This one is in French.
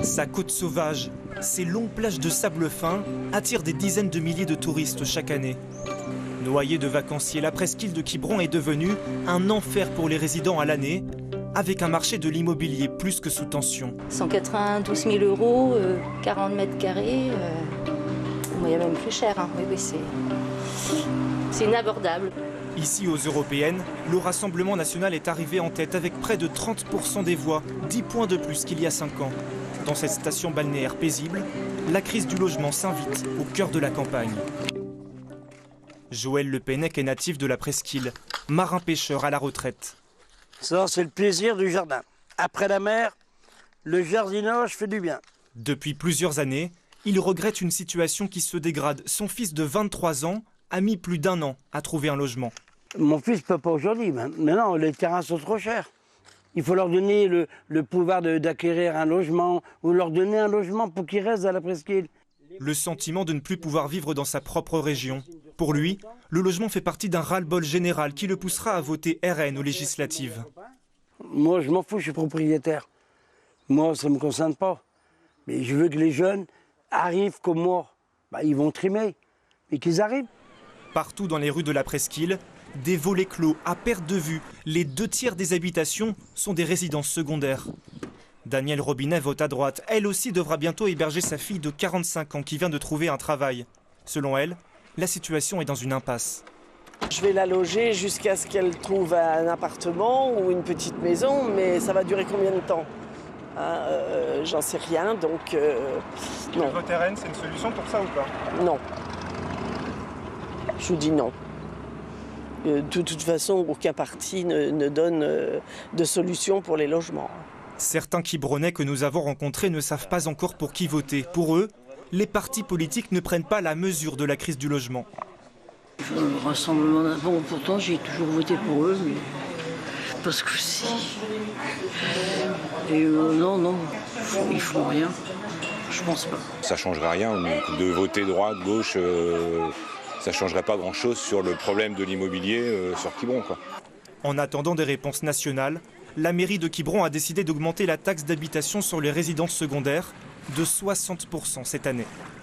Sa côte sauvage, ses longues plages de sable fin attirent des dizaines de milliers de touristes chaque année. Noyée de vacanciers, la presqu'île de Quiberon est devenue un enfer pour les résidents à l'année, avec un marché de l'immobilier plus que sous tension. 192 000 €, 40 mètres carrés, il y a même plus cher, hein. Oui, c'est inabordable. Ici, aux européennes, le Rassemblement national est arrivé en tête avec près de 30% des voix, 10 points de plus qu'il y a 5 ans. Dans cette station balnéaire paisible, la crise du logement s'invite au cœur de la campagne. Joël Le Pennec est natif de la presqu'île, marin-pêcheur à la retraite. Ça, c'est le plaisir du jardin. Après la mer, le jardinage fait du bien. Depuis plusieurs années, il regrette une situation qui se dégrade. Son fils de 23 ans a mis plus d'1 an à trouver un logement. Mon fils ne peut pas aujourd'hui, mais non, les terrains sont trop chers. Il faut leur donner le pouvoir d'acquérir un logement ou leur donner un logement pour qu'ils restent à la presqu'île. Le sentiment de ne plus pouvoir vivre dans sa propre région. Pour lui, le logement fait partie d'un ras-le-bol général qui le poussera à voter RN aux législatives. Moi, je m'en fous, je suis propriétaire. Moi, ça ne me concerne pas. Mais je veux que les jeunes arrivent comme moi. Ils vont trimer, mais qu'ils arrivent. Partout dans les rues de la presqu'île, des volets clos à perte de vue. Les 2/3 des habitations sont des résidences secondaires. Danielle Robinet vote à droite. Elle aussi devra bientôt héberger sa fille de 45 ans qui vient de trouver un travail. Selon elle, la situation est dans une impasse. Je vais la loger jusqu'à ce qu'elle trouve un appartement ou une petite maison, mais ça va durer combien de temps? J'en sais rien, donc non. Le vote RN, c'est une solution pour ça ou pas? Non. Je vous dis non. De toute façon, aucun parti ne donne de solution pour les logements. Certains Quiberonnais que nous avons rencontrés ne savent pas encore pour qui voter. Pour eux, les partis politiques ne prennent pas la mesure de la crise du logement. Le Rassemblement, bon, pourtant j'ai toujours voté pour eux, mais parce que si. Et non, ils font rien. Je pense pas. Ça changerait rien, donc de voter droite, gauche, ça changerait pas grand-chose sur le problème de l'immobilier sur Quiberon, quoi. En attendant des réponses nationales, la mairie de Quiberon a décidé d'augmenter la taxe d'habitation sur les résidences secondaires de 60% cette année.